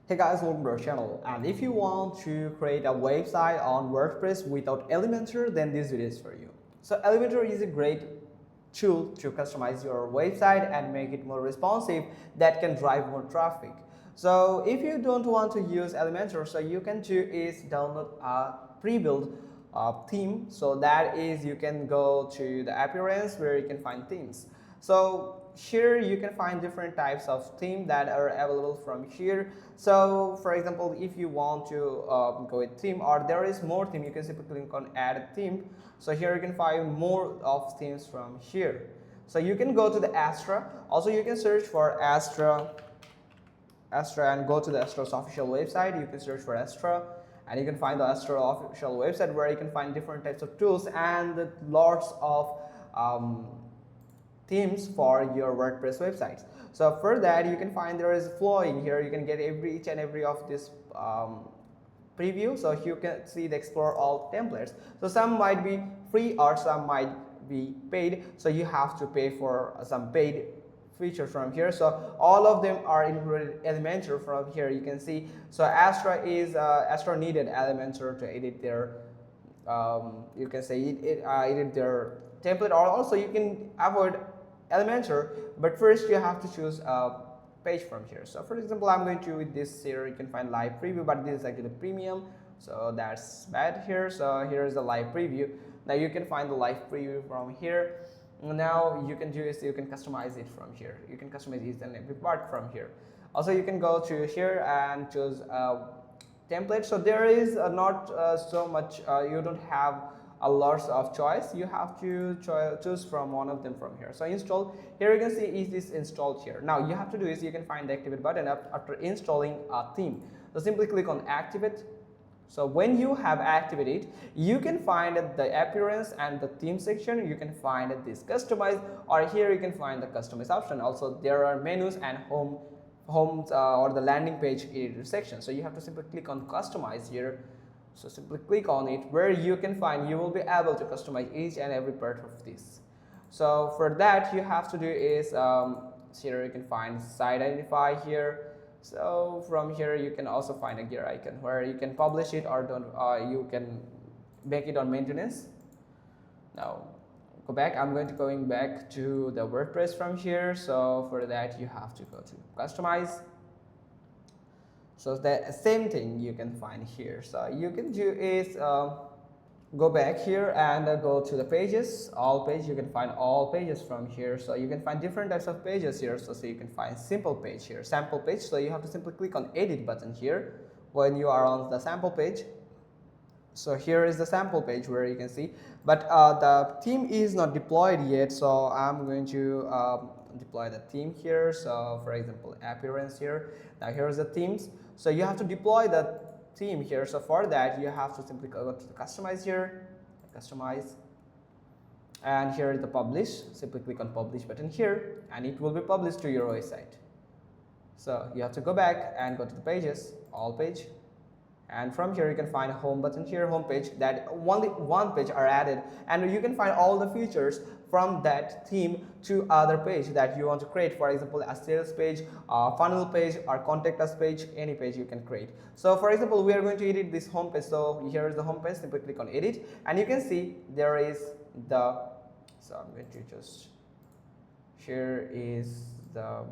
Hey guys, welcome to our channel. And if you want to create a website on WordPress without Elementor, then this video is for you. So Elementor is a great tool to customize your website and make it more responsive that can drive more traffic. So if you don't want to use Elementor, so you can do is download a pre-built theme. So that is, you can go to the appearance where you can find themes. So here you can find different types of theme that are available from here. So for example, if you want to go with theme or there is more theme, you can simply click on add a theme. So here you can find more of themes from here. So you can go to the Astra. Also you can search for Astra and go to the Astra's official website. You can search for Astra and you can find the Astra official website where you can find different types of tools and lots of themes for your WordPress websites. So for that you can find there is flow in here. You can get each and every of this preview. So you can see the explore all templates. So some might be free or some might be paid. So you have to pay for some paid features from here. So all of them are included Elementor from here. You can see. So Astra needed Elementor to edit their you can say edit their template, or also you can avoid Elementor, but first you have to choose a page from here. So for example, I'm going to with this here. You can find live preview, but this is actually premium, so that's bad here. So here is the live preview. Now you can find the live preview from here. Now you can do is you can customize it from here. You can customize each and every part from here. Also you can go to here and choose a template. So there is not so much, you don't have a lot of choice. You have to choose from one of them from here. So install, here you can see is this installed here. Now you have to do is you can find the activate button after installing a theme. So simply click on activate. So when you have activated, you can find the appearance and the theme section. You can find this customize, or here you can find the customize option. Also there are menus and home or the landing page editor section. So you have to simply click on customize here. So simply click on it where you can find, you will be able to customize each and every part of this. So for that you have to do is here you can find site identify here. So from here you can also find a gear icon where you can publish it or don't, you can make it on maintenance. Now go back. I'm going back to the WordPress from here. So for that you have to go to customize. So the same thing you can find here. So you can do is go back here and go to the pages, all page. You can find all pages from here. So you can find different types of pages here. So you can find simple page here, sample page. So you have to simply click on edit button here when you are on the sample page. So here is the sample page where you can see, but the theme is not deployed yet. So I'm going to deploy the theme here. So for example, appearance here. Now here's the themes. So you have to deploy the theme here. So for that you have to simply go to the customize here, customize, and here is the publish. Simply click on publish button here and it will be published to your website. So you have to go back and go to the pages, all page, and from here you can find a home button here, home page, that only one page are added, and you can find all the features from that theme to other page that you want to create. For example, a sales page, a funnel page, or contact us page, any page you can create. So for example, we are going to edit this home page. So here is the home page. Simply click on edit and you can see there is the, so I'm going to just, here is the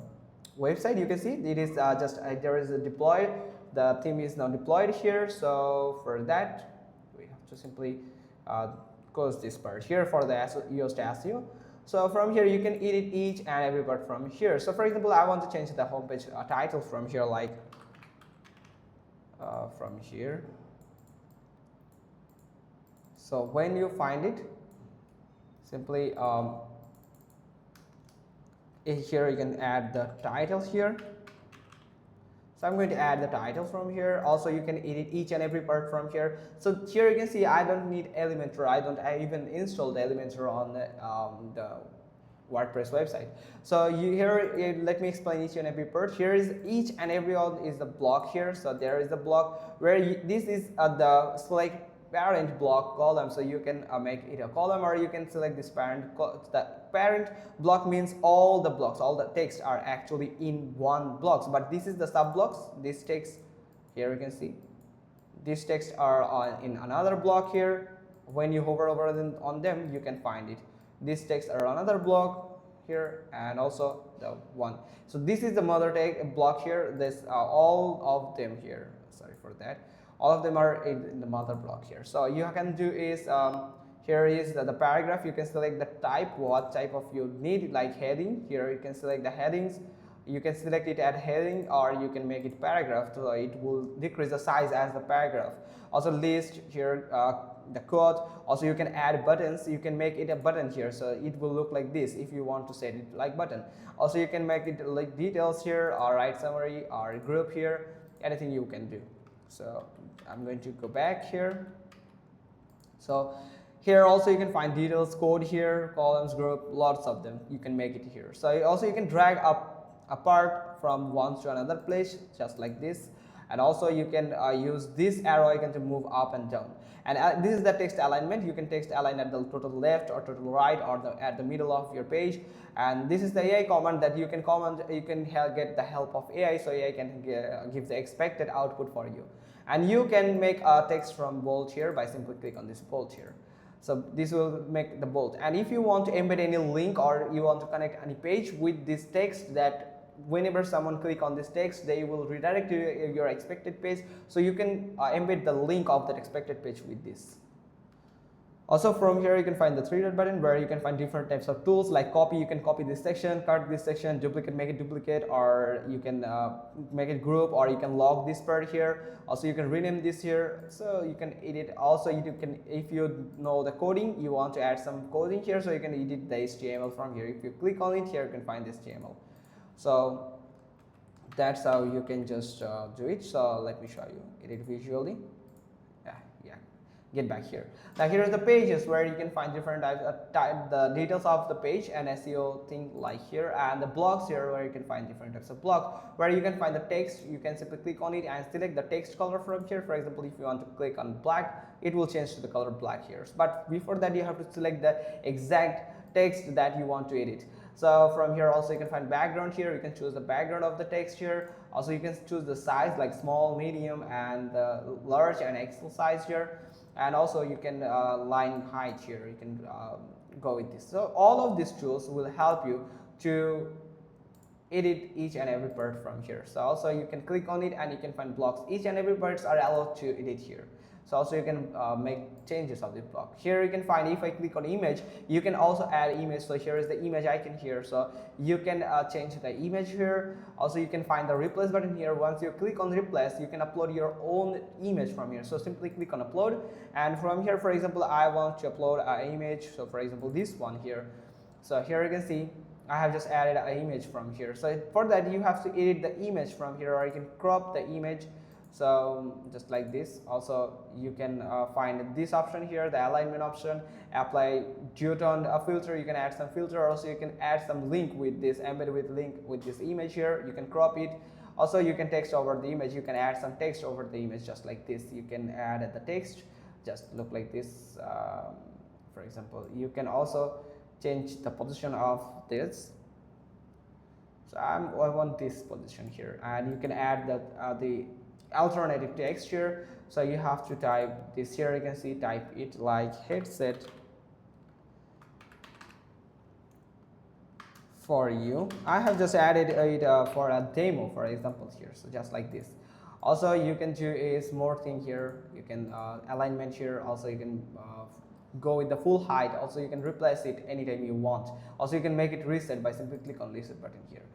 website. You can see it is there is a deployed, the theme is now deployed here. So for that we have to simply close this part here for the yoast SEO. So from here you can edit each and every part from here. So for example, I want to change the homepage title from here, like from here. So when you find it, simply here you can add the title here. So I'm going to add the title from here. Also you can edit each and every part from here. So here you can see I don't need Elementor. I even installed Elementor on the WordPress website. So let me explain each and every part. Here is each and every one is the block here. So there is the block where this is the select parent block column, so you can make it a column, or you can select this the parent block means all the blocks, all the text are actually in one blocks, but this is the sub blocks. This text here, you can see these texts are in another block here. When you hover over on them, you can find it. These texts are another block here, and also the one. So this is the mother text block here. This all of them here. Sorry for that. All of them are in the mother block here. So you can do is here is the paragraph. You can select the type, what type of you need, like heading. Here you can select the headings. You can select it at heading, or you can make it paragraph, so it will decrease the size as the paragraph. Also list here, the code. Also you can add buttons. You can make it a button here, so it will look like this if you want to set it like button. Also you can make it like details here, or write summary, or group here, anything you can do. So I'm going to go back here. So here also you can find details, code here, columns, group, lots of them. You can make it here. So also you can drag up apart from one to another place, just like this. And also you can use this arrow icon to move up and down. And this is the text alignment. You can text align at the total left or total right, or at the middle of your page. And this is the AI command that you can get the help of AI, so AI can give the expected output for you. And you can make a text from bold here by simply click on this bold here. So this will make the bold. And if you want to embed any link, or you want to connect any page with this text, that whenever someone click on this text, they will redirect to your expected page. So you can embed the link of that expected page with this. Also from here you can find the 3 dot button, where you can find different types of tools, like copy. You can copy this section, cut this section, duplicate, make it duplicate, or you can make it group, or you can log this part here. Also you can rename this here, so you can edit. Also you can, if you know the coding, you want to add some coding here, so you can edit the HTML from here. If you click on it here, you can find this HTML. So that's how you can just do it. So let me show you edit visually. Get back here. Now here is the pages, where you can find different types the details of the page and SEO thing like here, and the blocks here, where you can find different types of block, where you can find the text. You can simply click on it and select the text color from here. For example, if you want to click on black, it will change to the color black here. But before that, you have to select the exact text that you want to edit. So from here also you can find background here. You can choose the background of the text here. Also you can choose the size, like small, medium, and large and XL size here. And also you can line height here. You can go with this. So all of these tools will help you to edit each and every part from here. So also you can click on it and you can find blocks. Each and every parts are allowed to edit here. So also you can make changes of this block. Here you can find, if I click on image, you can also add image. So here is the image icon here. So you can change the image here. Also you can find the replace button here. Once you click on replace, you can upload your own image from here. So simply click on upload, and from here, for example, I want to upload an image. So for example, this one here. So here you can see I have just added an image from here. So for that, you have to edit the image from here, or you can crop the image. So just like this. Also you can find this option here, the alignment option, apply duotone filter. You can add some filter. Also you can add some link with this, embedded with link with this image here. You can crop it. Also you can text over the image. You can add some text over the image, just like this. You can add the text, just look like this. For example, you can also change the position of this. So I want this position here, and you can add the alternative text here. So you have to type this here. You can see, type it like headset for you. I have just added it for a demo, for example here. So just like this. Also you can do is more thing here. You can alignment here. Also you can go with the full height. Also you can replace it anytime you want. Also you can make it reset by simply click on reset button here.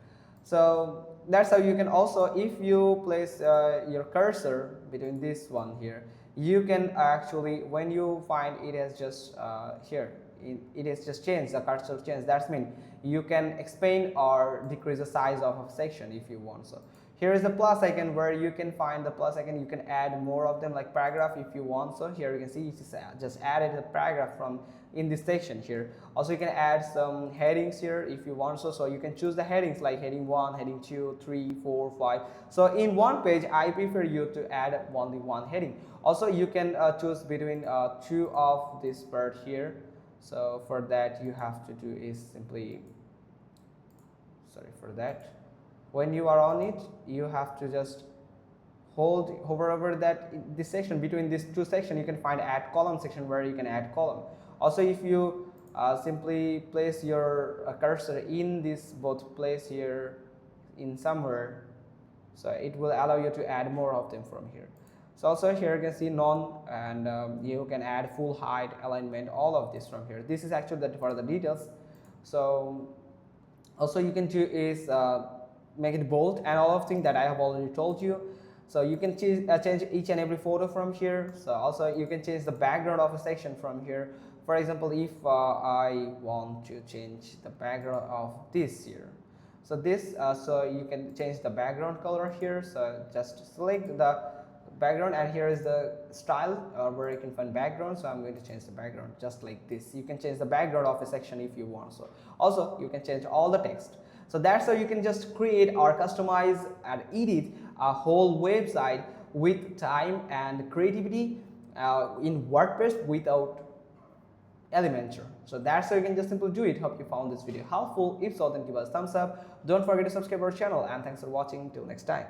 So that's how you can also, if you place your cursor between this one here, you can actually, when you find it has just here, it has just changed, the cursor changed. That's mean you can expand or decrease the size of a section if you want. So Here is the plus icon where you can find the plus icon. You can add more of them like paragraph if you want. So here you can see just added a paragraph from in this section here. Also you can add some headings here if you want. So you can choose the headings like heading 1, heading 2, 3, 4, 5. So in one page I prefer you to add only one heading. Also you can choose between two of this part here. So for that you have to do is simply, sorry for that, when you are on it you have to just hover over that this section. Between these two sections you can find add column section where you can add column. Also if you simply place your cursor in this both place here in somewhere, so it will allow you to add more of them from here. So also here you can see none, and you can add full height, alignment, all of this from here. This is actually for the details. So also you can do is make it bold and all of things that I have already told you. So you can change each and every photo from here. So also you can change the background of a section from here. For example, if I want to change the background of this here, so this so you can change the background color here. So just select the background, and here is the style where you can find background. So I'm going to change the background just like this. You can change the background of a section if you want. So also you can change all the text. So that's how you can just create or customize and edit a whole website with time and creativity in WordPress without Elementor. So that's how you can just simply do it. Hope you found this video helpful. If so, then give us a thumbs up. Don't forget to subscribe our channel, and thanks for watching. Till next time.